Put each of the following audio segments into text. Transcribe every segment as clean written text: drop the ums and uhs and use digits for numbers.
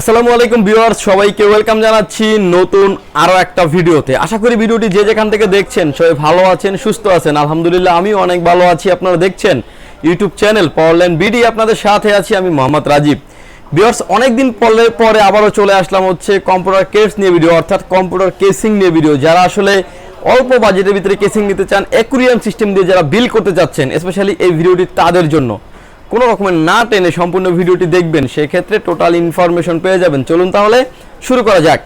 আসসালামু আলাইকুম ভিউয়ার্স, সবাইকে ওয়েলকাম জানাচ্ছি নতুন আরো একটা ভিডিওতে। আশা করি ভিডিওটি যে যেখান থেকে দেখছেন সবাই ভালো আছেন, সুস্থ আছেন। আলহামদুলিল্লাহ আমিও অনেক ভালো আছি। আপনারা দেখছেন ইউটিউব চ্যানেল পাওয়ারল্যান্ড বিডি, আপনাদের সাথে আছি আমি মোহাম্মদ রাজীব। ভিউয়ার্স, অনেকদিন পরে আবারও চলে আসলাম হচ্ছে কম্পিউটার কেস নিয়ে ভিডিও, অর্থাৎ কম্পিউটার কেসিং নিয়ে ভিডিও। যারা আসলে অল্প বাজেটের ভিতরে কেসিং নিতে চান, অ্যাকুরিয়াম সিস্টেম দিয়ে যারা বিল করতে যাচ্ছেন, স্পেশালি এই ভিডিওটি তাদের জন্য। কোনো রকমের না টেনে সম্পূর্ণ ভিডিওটি দেখবেন, সেক্ষেত্রে টোটাল ইনফরমেশন পেয়ে যাবেন। চলুন তাহলে শুরু করা যাক।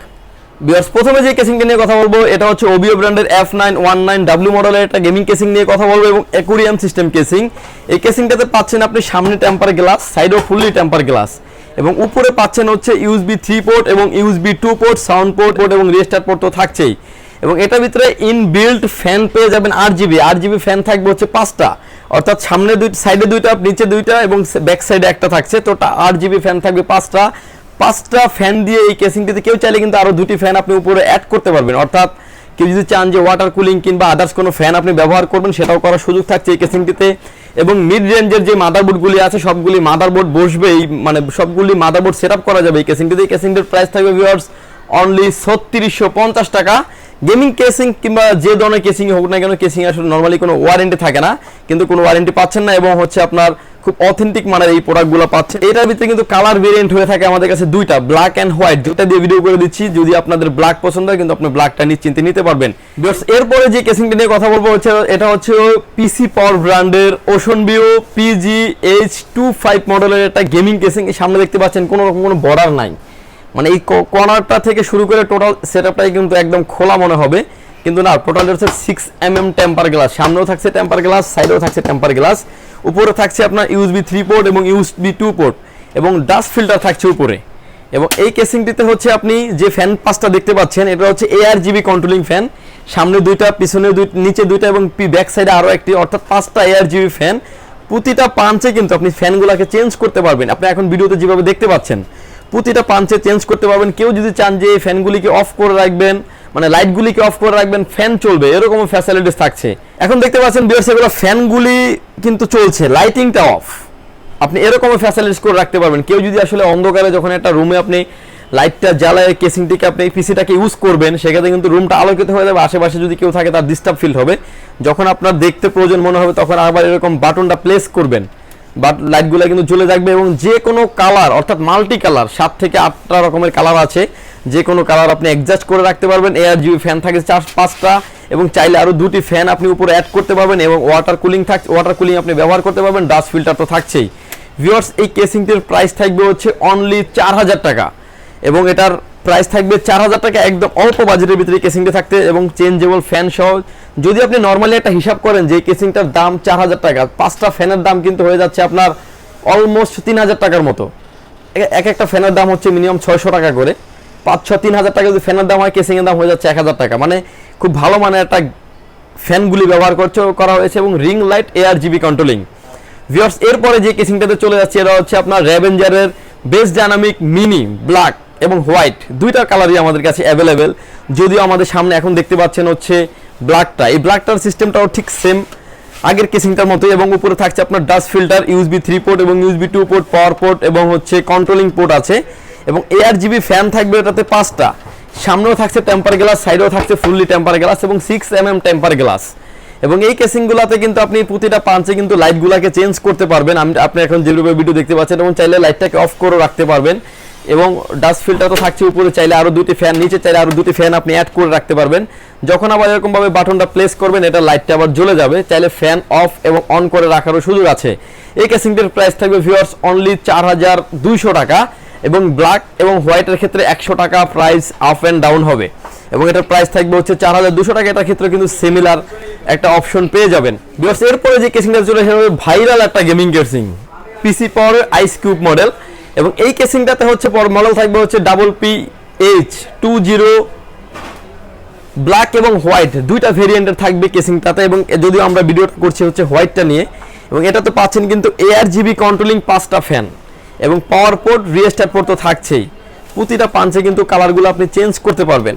ভিউয়ার্স, প্রথমে যে কেসিংটা নিয়ে কথা বলবো এটা হচ্ছে ওবিও ব্র্যান্ডের F919W মডেলের একটা গেমিং কেসিং নিয়ে কথা বলবো, এবং অ্যাকুরিয়াম সিস্টেম কেসিং। এই কেসিংটাতে পাচ্ছেন আপনি সামনে টেম্পার গ্লাস, সাইডও ফুললি টেম্পার গ্লাস, এবং উপরে পাচ্ছেন হচ্ছে USB 3 পোর্ট এবং USB 2 পোর্ট, সাউন্ড পোর্ট এবং রিস্টার্ট পোর্ট তো থাকছেই। এবং এটার ভিতরে ইনবিল্ট ফ্যান পেয়ে যাবেন 8GB ফ্যান থাকবে হচ্ছে 5টা, অর্থাৎ সামনে সাইডে 2টা, নিচে 2টা এবং ব্যাক সাইডে একটা থাকছে। তো 8GB ফ্যান থাকবে 5টা ফ্যান দিয়ে এই কেসিংটিতে কেউ চাইলে কিন্তু আরও 2টি ফ্যান আপনি উপরে অ্যাড করতে পারবেন। অর্থাৎ কেউ যদি চান যে ওয়াটার কুলিং কিংবা আদার্স কোনো ফ্যান আপনি ব্যবহার করবেন, সেটাও করার সুযোগ থাকছে এই কেসিংটিতে। এবং মিড রেঞ্জের যে মাদারবোর্ডগুলি আছে সবগুলি মাদারবোর্ড বসবে, মানে সবগুলি মাদারবোর্ড সেট আপ করা যাবে এই কেসিংটিতে। এই কেসিংটির প্রাইস থাকবে ভিউয়ার্স অনলি 3650 টাকা। গেমিং কেসিং কিংবা যে ধরনের কেসিং হোক না কেন, কেসিং আসলে নর্মালি কোনো ওয়ারেন্টি থাকে না, কিন্তু কোনো ওয়ারেন্টি পাচ্ছেন না, এবং হচ্ছে আপনার খুব অথেন্টিক মানের এই প্রোডাক্টগুলো পাচ্ছেন। এটার ভিতরে কিন্তু কালার ভেরিয়েন্ট হয়ে থাকে আমাদের কাছে দুইটা, ব্ল্যাক অ্যান্ড হোয়াইট, দুইটা দিয়ে ভিডিও করে দিচ্ছি। যদি আপনাদের ব্ল্যাক পছন্দ হয় কিন্তু আপনি ব্ল্যাকটা নিশ্চিন্তে নিতে পারবেন। এরপরে যে কেসিংটা নিয়ে কথা বলবো হচ্ছে এটা হচ্ছে পিসি পাওয়ার ব্র্যান্ডের ওশন ভিউ PGH25 মডেলের একটা গেমিং কেসিং। সামনে দেখতে পাচ্ছেন কোনো রকম কোনো বর্ডার নাই, মানে এই কর্নারটা থেকে শুরু করে টোটাল সেটআপটাই কিন্তু একদম খোলা মনে হবে, কিন্তু না, টোটাল হচ্ছে 6mm টেম্পার গ্লাস। সামনেও থাকছে টেম্পার গ্লাস, সাইডেও থাকছে টেম্পার গ্লাস, উপরে থাকছে আপনার USB 3 পোর্ট এবং USB 2 পোর্ট, এবং ডাস্ট ফিল্টার থাকছে উপরে। এবং এই কেসিংটিতে হচ্ছে আপনি যে ফ্যান 5টা দেখতে পাচ্ছেন, এটা হচ্ছে ARGB কন্ট্রোলিং ফ্যান। সামনে 2টা, পিছনে নিচে 2টা এবং ব্যাক সাইডে আরও একটি, অর্থাৎ 5টা ARGB ফ্যান। প্রতিটা পাঞ্চে কিন্তু আপনি ফ্যানগুলোকে চেঞ্জ করতে পারবেন। আপনি এখন ভিডিওতে যেভাবে দেখতে পাচ্ছেন প্রতিটা পাঞ্চে চেঞ্জ করতে পারবেন। কেউ যদি চান যে এই ফ্যানগুলিকে অফ করে রাখবেন, মানে লাইটগুলিকে অফ করে রাখবেন, ফ্যান চলবে, এরকম ফ্যাসিলিটিস থাকছে। এখন দেখতে পাচ্ছেন ভিউয়ার্স, এগুলো ফ্যানগুলি কিন্তু চলছে, লাইটিংটা অফ, আপনি এরকম ফ্যাসিলিটিস করে রাখতে পারবেন। কেউ যদি আসলে অন্ধকারে যখন একটা রুমে আপনি লাইটটা জ্বালায় কেসিংটিকে আপনি পিসিটাকে ইউজ করবেন, সেক্ষেত্রে কিন্তু রুমটা আলোকিত হয়ে যাবে। আশেপাশে যদি কেউ থাকে তার ডিস্টার্ব ফিল হবে। যখন আপনার দেখতে প্রয়োজন মনে হবে তখন আবার এরকম বাটনটা প্লেস করবেন, বাট লাইটগুলো কিন্তু জ্বলে থাকবে। এবং যে কোনো কালার, অর্থাৎ মাল্টি কালার, 7 থেকে 8টা রকমের কালার আছে, যে কোনো কালার আপনি অ্যাডজাস্ট করে রাখতে পারবেন। ARGB ফ্যান থাকে 4-5টা, এবং চাইলে আরও 2টি ফ্যান আপনি উপরে অ্যাড করতে পারবেন, এবং ওয়াটার কুলিং আপনি ব্যবহার করতে পারবেন। ডাস্ট ফিল্টার তো থাকছেই। ভিউয়ার্স, এই কেসিংটির প্রাইস থাকবে হচ্ছে অনলি 4000 টাকা, এবং এটার প্রাইস থাকবে 4000 টাকা, একদম অল্প বাজেটের ভিতরে কেসিংটা থাকতে, এবং চেঞ্জেবল ফ্যান সহ। যদি আপনি নর্মালি একটা হিসাব করেন যে কেসিংটার দাম 4000 টাকা, 5টা ফ্যানের দাম কিন্তু হয়ে যাচ্ছে আপনার অলমোস্ট 3000 টাকার মতো। এক একটা ফ্যানের দাম হচ্ছে মিনিমাম 600 টাকা করে, 5-6-3000 টাকা যদি ফ্যানের দাম হয়, কেসিংয়ের দাম হয়ে যাচ্ছে 1000 টাকা। মানে খুব ভালো মানের একটা ফ্যানগুলি ব্যবহার করা হয়েছে, এবং ring light ARGB controlling. Viewers, এরপরে যে কেসিংটাতে চলে যাচ্ছে এটা হচ্ছে আপনার র্যাভেঞ্জারের বেস ডাইনামিক মিনি, ব্ল্যাক এবং হোয়াইট, দুইটা কালারই আমাদের কাছে অ্যাভেলেবেল। যদিও আমাদের সামনে এখন দেখতে পাচ্ছেন হচ্ছে ব্ল্যাকটা, এই ব্ল্যাকটার সিস্টেমটাও ঠিক সেম আগের কেসিংটার মতোই, এবং উপরে থাকছে আপনার ডাস্ট ফিল্টার, USB 3 পোর্ট এবং USB 2 পোর্ট, পাওয়ার পোর্ট এবং হচ্ছে কন্ট্রোলিং পোর্ট আছে, এবং ARGB ফ্যান থাকবে এটাতে 5টা। সামনেও থাকছে টেম্পার গ্লাস, সাইডেও থাকছে ফুললি টেম্পার গ্লাস এবং 6mm টেম্পার গ্লাস। এবং এই কেসিংগুলোতে কিন্তু আপনি প্রতিটা পাঞ্চে কিন্তু লাইটগুলোকে চেঞ্জ করতে পারবেন। আপনি এখন যেভাবে ভিডিও দেখতে পাচ্ছেন, এবং চাইলে লাইটটাকে অফ করে রাখতে পারবেন। এবং ডাস্ট ফিল্টার তো থাকছে উপরে, চাইলে আরও 2টি ফ্যান, নিচে চাইলে আরও 2টি ফ্যান আপনি অ্যাড করে রাখতে পারবেন। যখন আবার এরকমভাবে বাটনটা প্লেস করবেন, এটা লাইটটা আবার জ্বলে যাবে, চাইলে ফ্যান অফ এবং অন করে রাখারও সুযোগ আছে। এই কেসিংটির প্রাইস থাকবে ভিউয়ার্স অনলি 4200 টাকা, এবং ব্ল্যাক এবং হোয়াইটের ক্ষেত্রে 100 টাকা প্রাইস আপ অ্যান্ড ডাউন হবে, এবং এটার প্রাইস থাকবে হচ্ছে 4200 টাকা। এটার ক্ষেত্রে কিন্তু সিমিলার একটা অপশন পেয়ে যাবেন। ভিউয়ার্স, এরপরে যে কেসিংটা চলে সেটা হবে ভাইরাল একটা গেমিং কেসিং, পিসি পাওয়ারের আইস কিউব মডেল। এবং এই কেসিংটাতে হচ্ছে মডেল থাকবে হচ্ছে PPH20, ব্ল্যাক এবং হোয়াইট, দুইটা ভেরিয়েন্টের থাকবে কেসিংটাতে। এবং যদিও আমরা ভিডিও করছি হচ্ছে হোয়াইটটা নিয়ে, এবং এটাতে পাচ্ছেন কিন্তু ARGB কন্ট্রোলিং 5টা ফ্যান, এবং পাওয়ার পোর্ট, রিস্টার্ট পোর্ট তো থাকছেই। প্রতিটা পাঞ্চে কিন্তু কালারগুলো আপনি চেঞ্জ করতে পারবেন।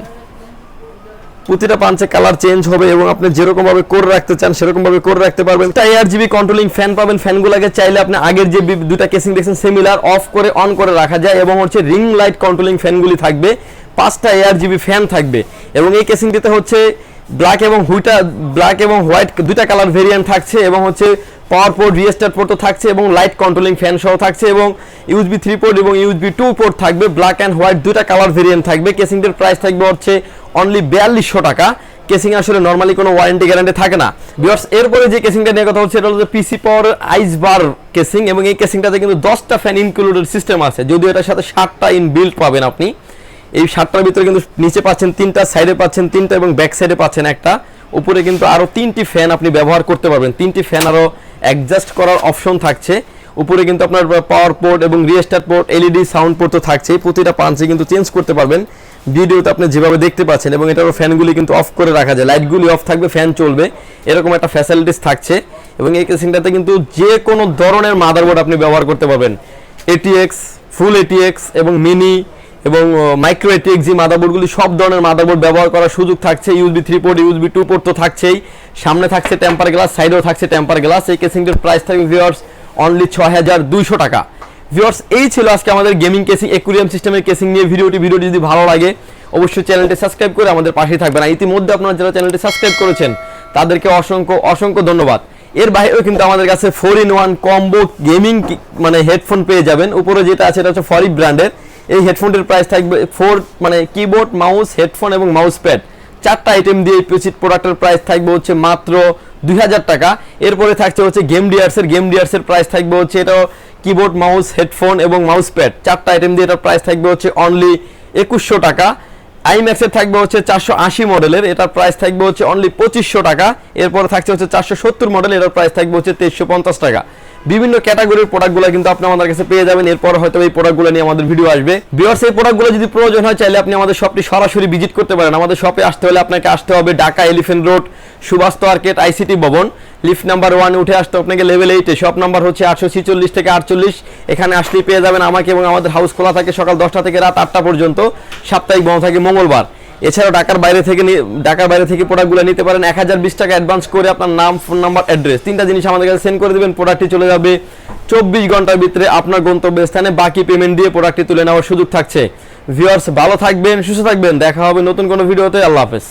প্রতিটা পাঞ্চে কালার চেঞ্জ হবে এবং আপনি যেরকম ভাবে করে রাখতে চান সেরকম ভাবে করে রাখতে পারবেন। তাই RGB কন্ট্রোলিং ফ্যান পাবেন, ফ্যানগুলোকে চাইলে আপনি আগের যে দুটা কেসিং দেখছেন সিমিলার অফ করে অন করে রাখা যায় এবং হচ্ছে রিং লাইট কন্ট্রোলিং ফ্যানগুলি থাকবে, 5টা ARGB ফ্যান থাকবে এবং এই কেসিংটিতে হচ্ছে ব্ল্যাক এবং হোয়াইট দুইটা কালার ভেরিয়েন্ট থাকছে এবং হচ্ছে পাওয়ার পোর্ট, রিস্টার্ট পোর্টও থাকছে এবং লাইট কন্ট্রোলিং ফ্যান সহ থাকছে এবং USB 3 পোর্ট এবং USB 2 পোর্ট থাকবে, ব্ল্যাক অ্যান্ড হোয়াইট দুইটা কালার ভেরিয়েন্ট থাকবে। কেসিংটির প্রাইস থাকবে হচ্ছে অনলি 4200 টাকা। কেসিং আসলে নরমালি কোনো ওয়ারেন্টি গ্যারান্টি থাকে না। ভিউয়ার্স এরপরে যে কেসিংটা নিয়ে কথা হচ্ছে এটা হচ্ছে PC পাওয়ার আইস বার কেসিং এবং এই কেসিংটাতে কিন্তু 10টা ফ্যান ইনক্লুডেড সিস্টেম আছে, যদিও এটার সাথে 7টা ইনবিল্ট পাবেন আপনি। এই 7টার ভিতরে কিন্তু নিচে পাচ্ছেন 3টা, সাইডে পাচ্ছেন 3টা এবং ব্যাক সাইডে পাচ্ছেন একটা, উপরে কিন্তু আরো 3টি ফ্যান আপনি ব্যবহার করতে পারবেন। 3টি ফ্যান আরো অ্যাডজাস্ট করার অপশন থাকছে। উপরে কিন্তু আপনার পাওয়ার পোর্ট এবং restart port, LED sound port তো থাকছে। প্রতিটা পাঞ্চে কিন্তু চেঞ্জ করতে পারবেন, ভিডিওতে আপনি যেভাবে দেখতে পাচ্ছেন এবং এটারও ফ্যানগুলি কিন্তু অফ করে রাখা যায়, লাইটগুলি অফ থাকবে, ফ্যান চলবে, এরকম একটা ফ্যাসিলিটিস থাকছে। এবং এই কেসিংটাতে কিন্তু যে কোনো ধরনের মাদারবোর্ড আপনি ব্যবহার করতে পারবেন, ATX, ফুল ATX এবং মিনি এবং মাইক্রো ATX যে মাদারবোর্ডগুলি সব ধরনের মাদারবোর্ড ব্যবহার করার সুযোগ থাকছে। USB 3 পোর্ট, USB 2 পোর্ট তো থাকছেই, সামনে থাকছে টেম্পার গ্লাস, সাইডেও থাকছে টেম্পার গ্লাস। এই কেসিংটার প্রাইস থাকবে ভিউয়ার্স অনলি 6200 টাকা। ভিউয়ার্স এই ছিল আজকে আমাদের গেমিং কেসিং অ্যাকুয়ারিয়াম সিস্টেমের কেসিং নিয়ে ভিডিওটি যদি ভালো লাগে অবশ্যই চ্যানেলটি সাবস্ক্রাইব করে আমাদের পাশেই থাকবেন। আর ইতিমধ্যে আপনারা যারা চ্যানেলটি সাবস্ক্রাইব করেছেন তাদেরকে অসংখ্য ধন্যবাদ। এর বাইরেও কিন্তু আমাদের কাছে 4-in-1 কম্বো গেমিং মানে হেডফোন পেয়ে যাবেন। উপরে যেটা আছে এটা হচ্ছে ফরিক ব্র্যান্ডের। এই হেডফোনটির প্রাইস থাকবে মানে কিবোর্ড, মাউস, হেডফোন এবং মাউস প্যাড 4টা আইটেম দিয়ে এই প্রোডাক্টের প্রাইস থাকবে হচ্ছে মাত্র 2000 টাকা। এরপরে থাকছে হচ্ছে গেম ডিয়ার্সের প্রাইস থাকবে হচ্ছে এটাও কিবোর্ড, মাউস, হেডফোন এবং মাউস প্যাড 4টা আইটেম দিয়ে এটার প্রাইস থাকবে হচ্ছে অনলি 2100 টাকা। আইম্যাক্সের থাকবে হচ্ছে 480 মডেলের, এটার প্রাইস থাকবে হচ্ছে অনলি 2500 টাকা। এরপরে থাকছে হচ্ছে 470 মডেল, এটার প্রাইস থাকবে হচ্ছে 2350 টাকা। বিভিন্ন ক্যাটাগরির প্রোডাক্টগুলো কিন্তু আপনি আমাদের কাছে পেয়ে যাবেন। এরপর হয়তো এই প্রোডাক্টগুলো নিয়ে আমাদের ভিডিও আসবে। ভিউয়ার্স এই প্রোডাক্টগুলো যদি প্রয়োজন হয় চাইলে আপনি আমাদের শপটি সরাসরি ভিজিট করতে পারেন। আমাদের শপে আসতে হলে আপনাকে আসতে হবে Dhaka elephant road, Subhash arcade, ICT Bhaban, lift number 1 উঠে আসতে আপনাকে লেভেল 8-এ। শপ নাম্বার হচ্ছে 846 থেকে 48। এখানে আসলেই পেয়ে যাবেন আমাকে এবং আমাদের হাউস খোলা থাকে সকাল 10টা থেকে রাত 8টা পর্যন্ত, সাপ্তাহিক বন্ধ থাকে মঙ্গলবার। এছাড়াও ঢাকার বাইরে থেকে প্রোডাক্টগুলো নিতে পারেন। 1020 টাকা অ্যাডভান্স করে আপনার নাম, ফোন নাম্বার, অ্যাড্রেস 3টা জিনিস আমাদের কাছে সেন্ড করে দিবেন। প্রোডাক্টটি চলে যাবে 24 ঘন্টার ভিতরে আপনার গন্তব্যস্থানে। বাকি পেমেন্ট দিয়ে প্রোডাক্টটি তুলে নেওয়ার সুযোগ থাকছে। ভিউয়ার্স ভালো থাকবেন, সুস্থ থাকবেন, দেখা হবে নতুন কোনো ভিডিওতে। আল্লাহ হাফেজ।